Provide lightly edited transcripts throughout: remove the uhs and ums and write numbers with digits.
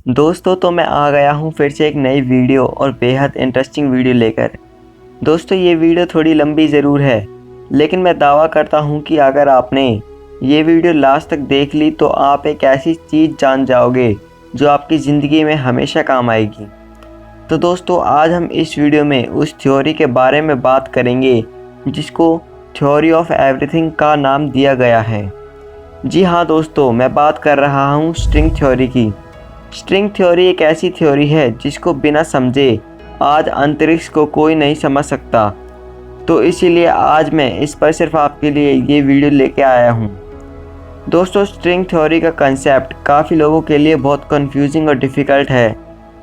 दोस्तों तो मैं आ गया हूँ फिर से एक नई वीडियो और बेहद इंटरेस्टिंग वीडियो लेकर। दोस्तों ये वीडियो थोड़ी लंबी ज़रूर है, लेकिन मैं दावा करता हूँ कि अगर आपने ये वीडियो लास्ट तक देख ली तो आप एक ऐसी चीज़ जान जाओगे जो आपकी ज़िंदगी में हमेशा काम आएगी। तो दोस्तों आज हम इस वीडियो में उस थ्योरी के बारे में बात करेंगे जिसको थ्योरी ऑफ एवरीथिंग का नाम दिया गया है। जी हाँ दोस्तों, मैं बात कर रहा हूँ स्ट्रिंग थ्योरी की। स्ट्रिंग थ्योरी एक ऐसी थ्योरी है जिसको बिना समझे आज अंतरिक्ष को कोई नहीं समझ सकता। तो इसीलिए आज मैं इस पर सिर्फ आपके लिए ये वीडियो लेके आया हूँ। दोस्तों स्ट्रिंग थ्योरी का कंसेप्ट काफ़ी लोगों के लिए बहुत कंफ्यूजिंग और डिफ़िकल्ट है,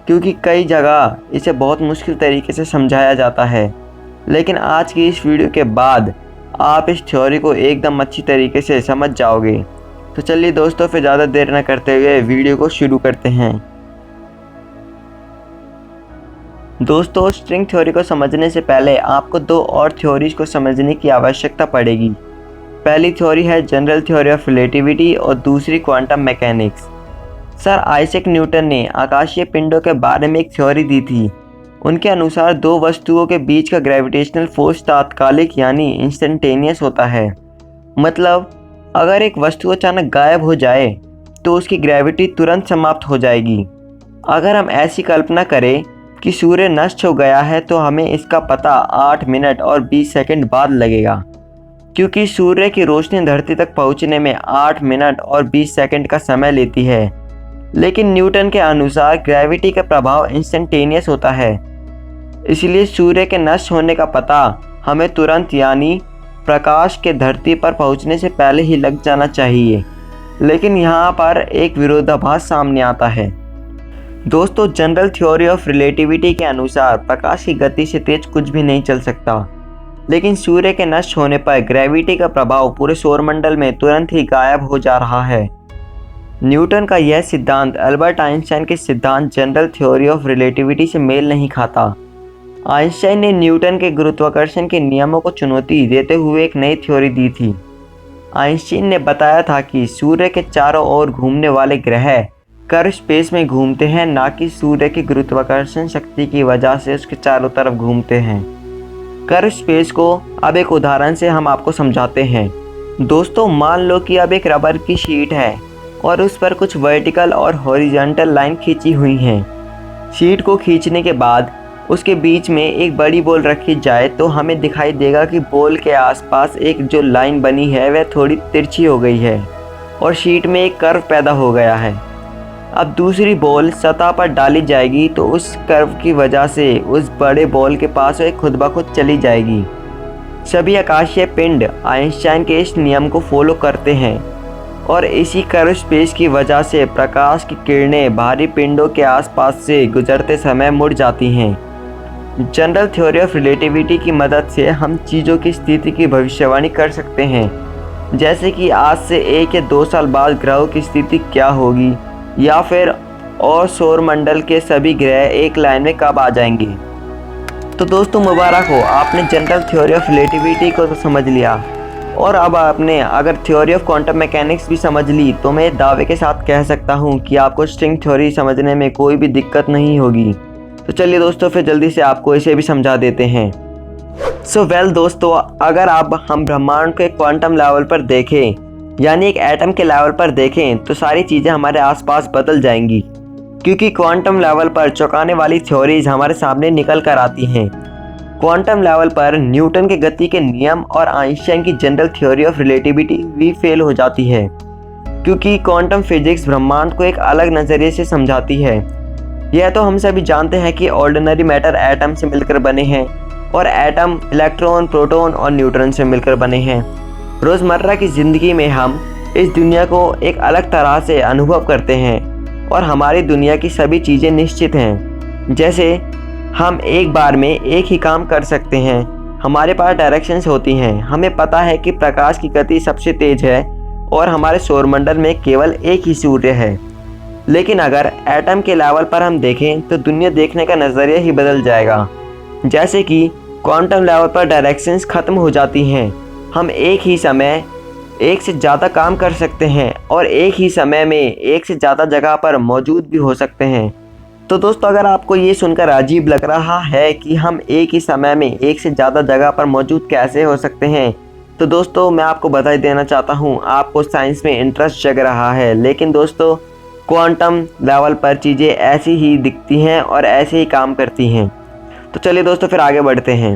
क्योंकि कई जगह इसे बहुत मुश्किल तरीके से समझाया जाता है। लेकिन आज की इस वीडियो के बाद आप इस थ्योरी को एकदम अच्छी तरीके से समझ जाओगे। तो चलिए दोस्तों फिर ज़्यादा देर न करते हुए वीडियो को शुरू करते हैं। दोस्तों स्ट्रिंग थ्योरी को समझने से पहले आपको दो और थ्योरीज को समझने की आवश्यकता पड़ेगी। पहली थ्योरी है जनरल थ्योरी ऑफ रिलेटिविटी और दूसरी quantum mechanics. Sir Isaac Newton ने आकाशीय पिंडों के बारे में एक थ्योरी दी थी। उनके अनुसार दो वस्तुओं के बीच का ग्रेविटेशनल फोर्स तात्कालिक यानी इंस्टेंटेनियस होता है। मतलब अगर एक वस्तु अचानक गायब हो जाए तो उसकी ग्रेविटी तुरंत समाप्त हो जाएगी। अगर हम ऐसी कल्पना करें कि सूर्य नष्ट हो गया है तो हमें इसका पता 8 मिनट और 20 सेकंड बाद लगेगा, क्योंकि सूर्य की रोशनी धरती तक पहुंचने में 8 मिनट और 20 सेकंड का समय लेती है। लेकिन न्यूटन के अनुसार ग्रेविटी का प्रभाव इंस्टेंटेनियस होता है, इसलिए सूर्य के नष्ट होने का पता हमें तुरंत यानी प्रकाश के धरती पर पहुंचने से पहले ही लग जाना चाहिए। लेकिन यहाँ पर एक विरोधाभास सामने आता है। दोस्तों जनरल थ्योरी ऑफ रिलेटिविटी के अनुसार प्रकाश की गति से तेज कुछ भी नहीं चल सकता, लेकिन सूर्य के नष्ट होने पर ग्रेविटी का प्रभाव पूरे सौरमंडल में तुरंत ही गायब हो जा रहा है। न्यूटन का यह सिद्धांत अल्बर्ट आइंस्टाइन के सिद्धांत जनरल थ्योरी ऑफ रिलेटिविटी से मेल नहीं खाता। आइंस्टाइन ने न्यूटन के गुरुत्वाकर्षण के नियमों को चुनौती देते हुए एक नई थ्योरी दी थी। आइंस्टाइन ने बताया था कि सूर्य के चारों ओर घूमने वाले ग्रह कर्व स्पेस में घूमते हैं, ना कि सूर्य की गुरुत्वाकर्षण शक्ति की वजह से उसके चारों तरफ घूमते हैं। कर्व स्पेस को अब एक उदाहरण से हम आपको समझाते हैं। दोस्तों मान लो कि अब एक रबर की शीट है और उस पर कुछ वर्टिकल और हॉरिजॉन्टल लाइन खींची हुई हैं। शीट को खींचने के बाद उसके बीच में एक बड़ी बॉल रखी जाए तो हमें दिखाई देगा कि बॉल के आसपास एक जो लाइन बनी है वह थोड़ी तिरछी हो गई है और शीट में एक कर्व पैदा हो गया है। अब दूसरी बॉल सतह पर डाली जाएगी तो उस कर्व की वजह से उस बड़े बॉल के पास वह खुद ब खुद चली जाएगी। सभी आकाशीय पिंड आइंस्टाइन के इस नियम को फॉलो करते हैं और इसी कर्व स्पेस की वजह से प्रकाश की किरणें बाहरी पिंडों के आसपास से गुजरते समय मुड़ जाती हैं। जनरल थ्योरी ऑफ रिलेटिविटी की मदद से हम चीज़ों की स्थिति की भविष्यवाणी कर सकते हैं, जैसे कि आज से 1 या 2 साल बाद ग्रहों की स्थिति क्या होगी, या फिर और सौरमंडल के सभी ग्रह एक लाइन में कब आ जाएंगे। तो दोस्तों मुबारक हो, आपने जनरल थ्योरी ऑफ रिलेटिविटी को तो समझ लिया, और अब आपने अगर थ्योरी ऑफ क्वांटम मैकेनिक्स भी समझ ली तो मैं दावे के साथ कह सकता हूँ कि आपको स्ट्रिंग थ्योरी समझने में कोई भी दिक्कत नहीं होगी। तो चलिए दोस्तों फिर जल्दी से आपको इसे भी समझा देते हैं। दोस्तों अगर आप हम ब्रह्मांड के क्वांटम लेवल पर देखें, यानी एक एटम के लेवल पर देखें, तो सारी चीज़ें हमारे आसपास बदल जाएंगी, क्योंकि क्वांटम लेवल पर चौंकाने वाली थ्योरीज हमारे सामने निकल कर आती हैं। क्वांटम लेवल पर न्यूटन के गति के नियम और आइंस्टाइन की जनरल थ्योरी ऑफ रिलेटिविटी भी फेल हो जाती है, क्योंकि क्वांटम फिजिक्स ब्रह्मांड को एक अलग नज़रिए से समझाती है। यह तो हम सभी जानते हैं कि ऑर्डिनरी मैटर एटम से मिलकर बने हैं और एटम इलेक्ट्रॉन, प्रोटॉन और न्यूट्रॉन से मिलकर बने हैं। रोज़मर्रा की ज़िंदगी में हम इस दुनिया को एक अलग तरह से अनुभव करते हैं और हमारी दुनिया की सभी चीज़ें निश्चित हैं। जैसे हम एक बार में एक ही काम कर सकते हैं, हमारे पास डायरेक्शंस होती हैं, हमें पता है कि प्रकाश की गति सबसे तेज़ है और हमारे सौरमंडल में केवल एक ही सूर्य है। लेकिन अगर एटम के लेवल पर हम देखें तो दुनिया देखने का नज़रिया ही बदल जाएगा। जैसे कि क्वांटम लेवल पर डायरेक्शंस ख़त्म हो जाती हैं, हम एक ही समय एक से ज़्यादा काम कर सकते हैं और एक ही समय में एक से ज़्यादा जगह पर मौजूद भी हो सकते हैं। तो दोस्तों, अगर आपको ये सुनकर अजीब लग रहा है कि हम एक ही समय में एक से ज़्यादा जगह पर मौजूद कैसे हो सकते हैं, तो दोस्तों मैं आपको बधाई देना चाहता हूँ, आपको साइंस में इंटरेस्ट जग रहा है। लेकिन दोस्तों, क्वांटम लेवल पर चीज़ें ऐसी ही दिखती हैं और ऐसे ही काम करती हैं। तो चलिए दोस्तों, फिर आगे बढ़ते हैं।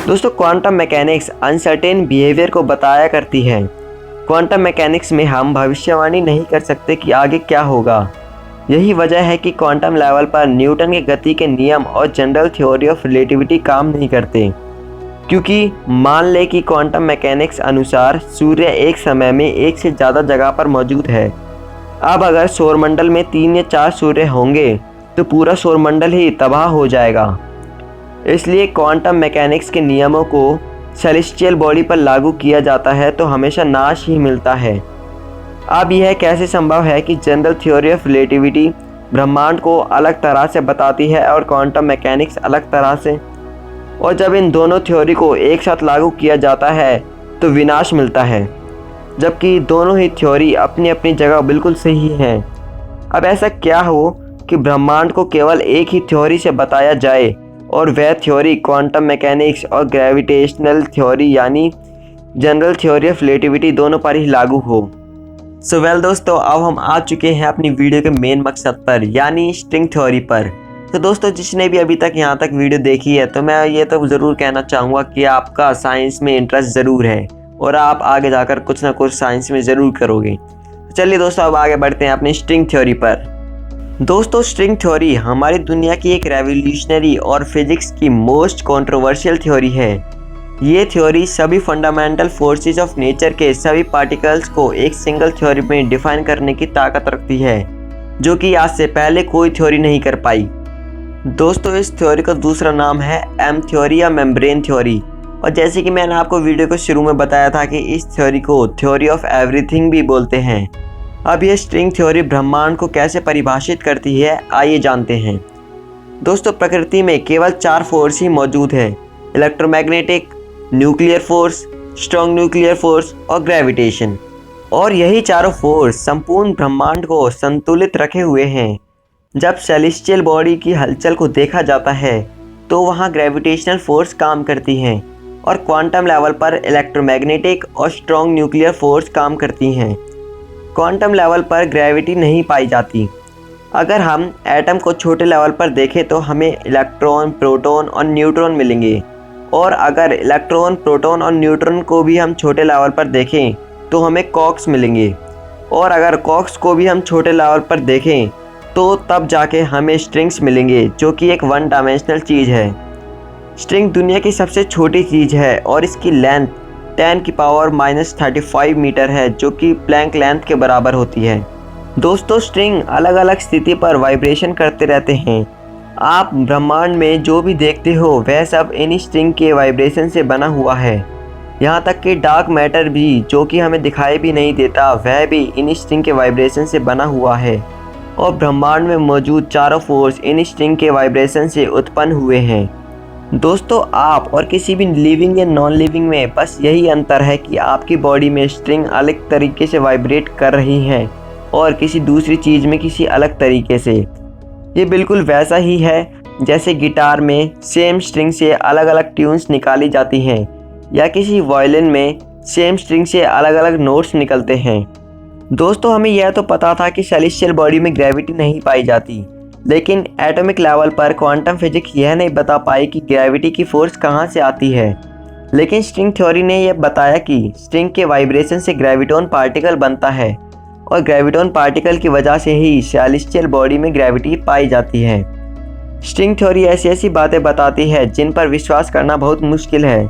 दोस्तों, क्वांटम मैकेनिक्स अनसर्टेन बिहेवियर को बताया करती है। क्वांटम मैकेनिक्स में हम भविष्यवाणी नहीं कर सकते कि आगे क्या होगा। यही वजह है कि क्वांटम लेवल पर न्यूटन के गति के नियम और जनरल थ्योरी ऑफ रिलेटिविटी काम नहीं करते। क्योंकि मान लें कि क्वांटम मैकेनिक्स अनुसार सूर्य एक समय में एक से ज़्यादा जगह पर मौजूद है। अब अगर सौरमंडल में 3 या 4 सूर्य होंगे तो पूरा सौरमंडल ही तबाह हो जाएगा। इसलिए क्वांटम मैकेनिक्स के नियमों को सेलेस्टियल बॉडी पर लागू किया जाता है तो हमेशा नाश ही मिलता है। अब यह कैसे संभव है कि जनरल थ्योरी ऑफ रिलेटिविटी ब्रह्मांड को अलग तरह से बताती है और क्वांटम मैकेनिक्स अलग तरह से, और जब इन दोनों थ्योरी को एक साथ लागू किया जाता है तो विनाश मिलता है, जबकि दोनों ही थ्योरी अपनी अपनी जगह बिल्कुल सही हैं। अब ऐसा क्या हो कि ब्रह्मांड को केवल एक ही थ्योरी से बताया जाए और वह थ्योरी क्वांटम मैकेनिक्स और ग्रेविटेशनल थ्योरी यानी जनरल थ्योरी ऑफ रिलेटिविटी दोनों पर ही लागू हो। सो वेल दोस्तों, अब हम आ चुके हैं अपनी वीडियो के मेन मकसद पर, यानी स्ट्रिंग थ्योरी पर। तो दोस्तों, जिसने भी अभी तक यहाँ तक वीडियो देखी है तो मैं ये तो ज़रूर कहना चाहूँगा कि आपका साइंस में इंटरेस्ट ज़रूर है और आप आगे जाकर कुछ ना कुछ साइंस में ज़रूर करोगे। चलिए दोस्तों, अब आगे बढ़ते हैं अपनी स्ट्रिंग थ्योरी पर। दोस्तों, स्ट्रिंग थ्योरी हमारी दुनिया की एक रेवोल्यूशनरी और फिजिक्स की मोस्ट कंट्रोवर्शियल थ्योरी है। ये थ्योरी सभी फंडामेंटल फोर्सेस ऑफ नेचर के सभी पार्टिकल्स को एक सिंगल थ्योरी में डिफाइन करने की ताकत रखती है, जो कि आज से पहले कोई थ्योरी नहीं कर पाई। दोस्तों, इस थ्योरी का दूसरा नाम है एम थ्योरी या मेम्ब्रेन थ्योरी। और जैसे कि मैंने आपको वीडियो के शुरू में बताया था कि इस थ्योरी को थ्योरी ऑफ एवरीथिंग भी बोलते हैं। अब यह स्ट्रिंग थ्योरी ब्रह्मांड को कैसे परिभाषित करती है, आइए जानते हैं। दोस्तों, प्रकृति में केवल 4 फोर्स ही मौजूद है: electromagnetic, nuclear force, strong nuclear force और ग्रेविटेशन। और यही चारों फोर्स संपूर्ण ब्रह्मांड को संतुलित रखे हुए हैं। जब सेलेस्टियल बॉडी की हलचल को देखा जाता है तो वहाँ ग्रेविटेशनल फोर्स काम करती हैं और क्वांटम लेवल पर इलेक्ट्रोमैग्नेटिक और स्ट्रॉन्ग न्यूक्लियर फोर्स काम करती हैं। क्वांटम लेवल पर ग्रेविटी नहीं पाई जाती। अगर हम एटम को छोटे लेवल पर देखें तो हमें इलेक्ट्रॉन, प्रोटॉन और न्यूट्रॉन मिलेंगे, और अगर इलेक्ट्रॉन, प्रोटॉन और न्यूट्रॉन को भी हम छोटे लेवल पर देखें तो हमें क्वार्क्स मिलेंगे, और अगर क्वार्क्स को भी हम छोटे लेवल पर देखें तो तब जाके हमें स्ट्रिंग्स मिलेंगे, जो कि एक 1 डायमेंशनल चीज़ है। स्ट्रिंग दुनिया की सबसे छोटी चीज़ है और इसकी लेंथ 10⁻⁻35 मीटर है, जो कि प्लैंक लेंथ के बराबर होती है। दोस्तों, स्ट्रिंग अलग अलग स्थिति पर वाइब्रेशन करते रहते हैं। आप ब्रह्मांड में जो भी देखते हो वह सब इन स्ट्रिंग के वाइब्रेशन से बना हुआ है। यहाँ तक कि डार्क मैटर भी, जो कि हमें दिखाई भी नहीं देता, वह भी इन स्ट्रिंग के वाइब्रेशन से बना हुआ है। और ब्रह्मांड में मौजूद चारों फोर्स इन स्ट्रिंग के वाइब्रेशन से उत्पन्न हुए हैं। दोस्तों, आप और किसी भी लिविंग या नॉन लिविंग में बस यही अंतर है कि आपकी बॉडी में स्ट्रिंग अलग तरीके से वाइब्रेट कर रही हैं और किसी दूसरी चीज़ में किसी अलग तरीके से। ये बिल्कुल वैसा ही है जैसे गिटार में सेम स्ट्रिंग से अलग अलग ट्यून्स निकाली जाती हैं, या किसी वायलिन में सेम स्ट्रिंग से अलग अलग नोट्स निकलते हैं। दोस्तों, हमें यह तो पता था कि सेलेस्टियल बॉडी में ग्रेविटी नहीं पाई जाती, लेकिन एटॉमिक लेवल पर क्वांटम फिजिक्स यह नहीं बता पाई कि ग्रेविटी की फोर्स कहाँ से आती है। लेकिन स्ट्रिंग थ्योरी ने यह बताया कि स्ट्रिंग के वाइब्रेशन से ग्रेविटॉन पार्टिकल बनता है और ग्रेविटॉन पार्टिकल की वजह से ही सेलेस्टियल बॉडी में ग्रेविटी पाई जाती है। स्ट्रिंग थ्योरी ऐसी ऐसी बातें बताती है जिन पर विश्वास करना बहुत मुश्किल है।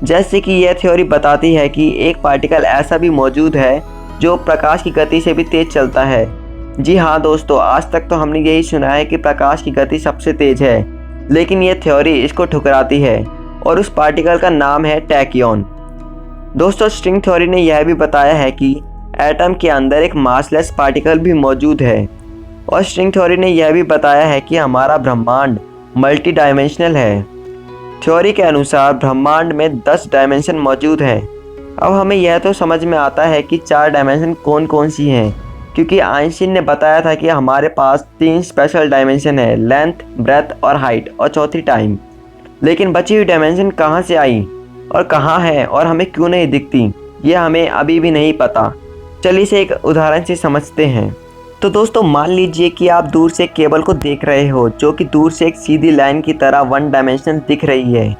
जैसे कि यह थ्योरी बताती है कि एक पार्टिकल ऐसा भी मौजूद है जो प्रकाश की गति से भी तेज चलता है। जी हाँ दोस्तों, आज तक तो हमने यही सुना है कि प्रकाश की गति सबसे तेज है, लेकिन यह थ्योरी इसको ठुकराती है और उस पार्टिकल का नाम है टैक्योन। दोस्तों, स्ट्रिंग थ्योरी ने यह भी बताया है कि एटम के अंदर एक मासलेस पार्टिकल भी मौजूद है, और स्ट्रिंग थ्योरी ने यह भी बताया है कि हमारा ब्रह्मांड मल्टी डायमेंशनल है। थ्योरी के अनुसार ब्रह्मांड में 10 डायमेंशन मौजूद हैं। अब हमें यह तो समझ में आता है कि 4 डायमेंशन कौन कौन सी हैं, क्योंकि आइंस्टीन ने बताया था कि हमारे पास 3 स्पेशल डायमेंशन है, लेंथ, ब्रेथ और हाइट, और चौथी टाइम। लेकिन बची हुई डायमेंशन कहाँ से आई और कहाँ है और हमें क्यों नहीं दिखती, ये हमें अभी भी नहीं पता। चलिए इसे एक उदाहरण से समझते हैं। तो दोस्तों मान लीजिए कि आप दूर से केबल को देख रहे हो, जो कि दूर से एक सीधी लाइन की तरह 1 डायमेंशन दिख रही है।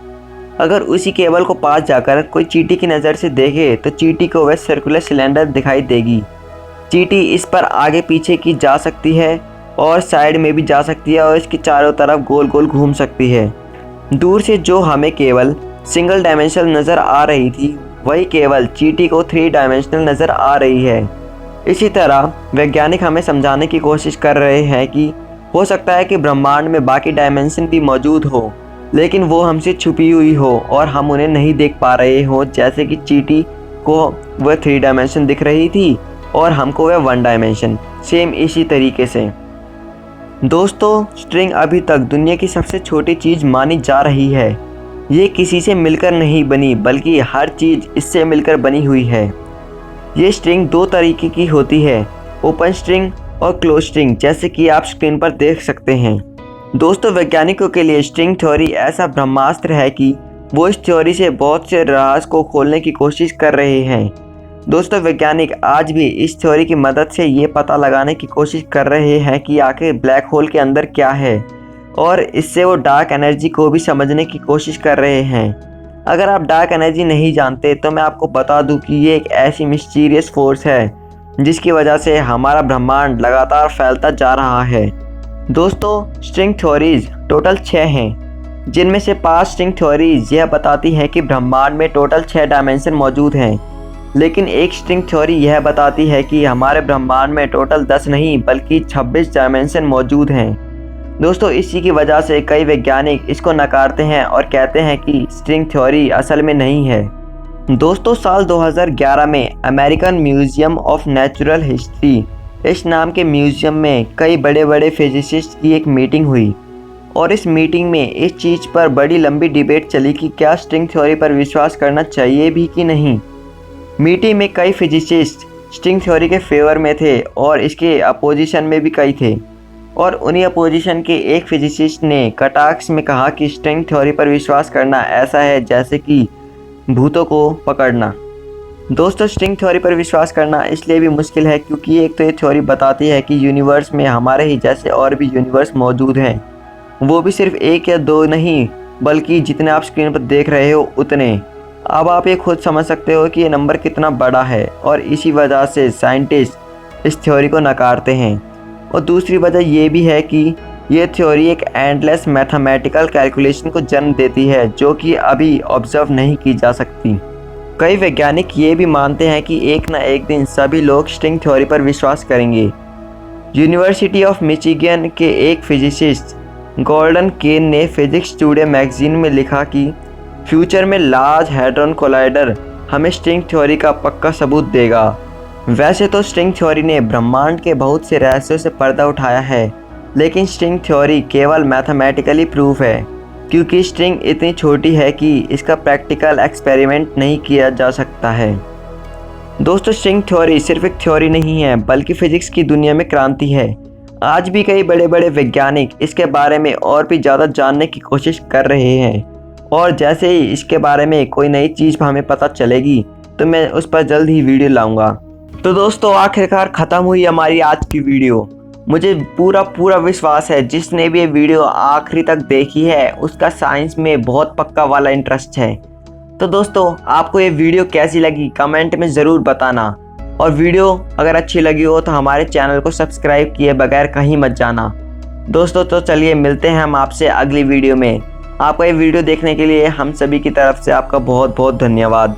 अगर उसी केबल को पास जाकर कोई चींटी की नज़र से देखे तो चींटी को वह सर्कुलर सिलेंडर दिखाई देगी। चींटी इस पर आगे पीछे की जा सकती है और साइड में भी जा सकती है और इसके चारों तरफ गोल गोल घूम सकती है। दूर से जो हमें केवल सिंगल डायमेंशनल नज़र आ रही थी, वही केवल चींटी को 3 डायमेंशनल नज़र आ रही है। इसी तरह वैज्ञानिक हमें समझाने की कोशिश कर रहे हैं कि हो सकता है कि ब्रह्मांड में बाकी डायमेंशन भी मौजूद हो, लेकिन वो हमसे छुपी हुई हो और हम उन्हें नहीं देख पा रहे हो। जैसे कि चींटी को वह 3 डायमेंशन दिख रही थी और हमको वह 1 डायमेंशन, सेम इसी तरीके से। दोस्तों स्ट्रिंग अभी तक दुनिया की सबसे छोटी चीज़ मानी जा रही है। ये किसी से मिलकर नहीं बनी, बल्कि हर चीज़ इससे मिलकर बनी हुई है। ये स्ट्रिंग 2 तरीके की होती है, ओपन स्ट्रिंग और क्लोज स्ट्रिंग, जैसे कि आप स्क्रीन पर देख सकते हैं। दोस्तों वैज्ञानिकों के लिए स्ट्रिंग थ्योरी ऐसा ब्रह्मास्त्र है कि वो इस थ्योरी से बहुत से राज को खोलने की कोशिश कर रहे हैं। दोस्तों वैज्ञानिक आज भी इस थ्योरी की मदद से ये पता लगाने की कोशिश कर रहे हैं कि आखिर ब्लैक होल के अंदर क्या है, और इससे वो डार्क एनर्जी को भी समझने की कोशिश कर रहे हैं। अगर आप डार्क एनर्जी नहीं जानते तो मैं आपको बता दूं कि ये एक ऐसी मिस्टीरियस फोर्स है जिसकी वजह से हमारा ब्रह्मांड लगातार फैलता जा रहा है। दोस्तों स्ट्रिंग थ्योरीज टोटल 6 हैं, जिनमें से 5 स्ट्रिंग थ्योरीज यह बताती हैं कि ब्रह्मांड में टोटल 6 डायमेंशन मौजूद हैं, लेकिन एक स्ट्रिंग थ्योरी यह बताती है कि हमारे ब्रह्मांड में टोटल 10 नहीं बल्कि 26 डायमेंशन मौजूद हैं। दोस्तों इसी की वजह से कई वैज्ञानिक इसको नकारते हैं और कहते हैं कि स्ट्रिंग थ्योरी असल में नहीं है। दोस्तों साल 2011 में American museum of natural history इस नाम के म्यूजियम में कई बड़े बड़े फिजिसिस्ट की एक मीटिंग हुई, और इस मीटिंग में इस चीज़ पर बड़ी लंबी डिबेट चली कि क्या स्ट्रिंग थ्योरी पर विश्वास करना चाहिए भी कि नहीं। मीटिंग में कई फिजिसिस्ट स्ट्रिंग थ्योरी के फेवर में थे और इसके अपोजिशन में भी कई थे, और उन्हीं अपोजिशन के एक फिजिसिस्ट ने कटाक्ष में कहा कि स्ट्रिंग थ्योरी पर विश्वास करना ऐसा है जैसे कि भूतों को पकड़ना। दोस्तों स्ट्रिंग थ्योरी पर विश्वास करना इसलिए भी मुश्किल है क्योंकि एक तो ये थ्योरी बताती है कि यूनिवर्स में हमारे ही जैसे और भी यूनिवर्स मौजूद हैं, वो भी सिर्फ 1 या 2 नहीं बल्कि जितने आप स्क्रीन पर देख रहे हो उतने। अब आप ये खुद समझ सकते हो कि ये नंबर कितना बड़ा है, और इसी वजह से साइंटिस्ट इस थ्योरी को नकारते हैं। और दूसरी वजह ये भी है कि ये थ्योरी एक एंडलेस मैथमेटिकल कैलकुलेशन को जन्म देती है जो कि अभी ऑब्जर्व नहीं की जा सकती। कई वैज्ञानिक ये भी मानते हैं कि एक ना एक दिन सभी लोग स्ट्रिंग थ्योरी पर विश्वास करेंगे। यूनिवर्सिटी ऑफ मिचिगन के एक फिजिसिस्ट गॉर्डन केन ने फिजिक्स टुडे मैगजीन में लिखा कि फ्यूचर में लार्ज हैड्रॉन कोलाइडर हमें स्ट्रिंग थ्योरी का पक्का सबूत देगा। वैसे तो स्ट्रिंग थ्योरी ने ब्रह्मांड के बहुत से रहस्यों से पर्दा उठाया है, लेकिन स्ट्रिंग थ्योरी केवल मैथमेटिकली प्रूफ है, क्योंकि स्ट्रिंग इतनी छोटी है कि इसका प्रैक्टिकल एक्सपेरिमेंट नहीं किया जा सकता है। दोस्तों स्ट्रिंग थ्योरी सिर्फ एक थ्योरी नहीं है बल्कि फिजिक्स की दुनिया में क्रांति है। आज भी कई बड़े बड़े वैज्ञानिक इसके बारे में और भी ज़्यादा जानने की कोशिश कर रहे हैं, और जैसे ही इसके बारे में कोई नई चीज़ हमें पता चलेगी तो मैं उस पर जल्द ही वीडियो लाऊंगा। तो दोस्तों आखिरकार ख़त्म हुई हमारी आज की वीडियो। मुझे पूरा विश्वास है जिसने भी ये वीडियो आखिरी तक देखी है उसका साइंस में बहुत पक्का वाला इंटरेस्ट है। तो दोस्तों आपको ये वीडियो कैसी लगी कमेंट में ज़रूर बताना, और वीडियो अगर अच्छी लगी हो तो हमारे चैनल को सब्सक्राइब किए बगैर कहीं मत जाना। दोस्तों तो चलिए मिलते हैं हम आपसे अगली वीडियो में। आपका ये वीडियो देखने के लिए हम सभी की तरफ से आपका बहुत बहुत धन्यवाद।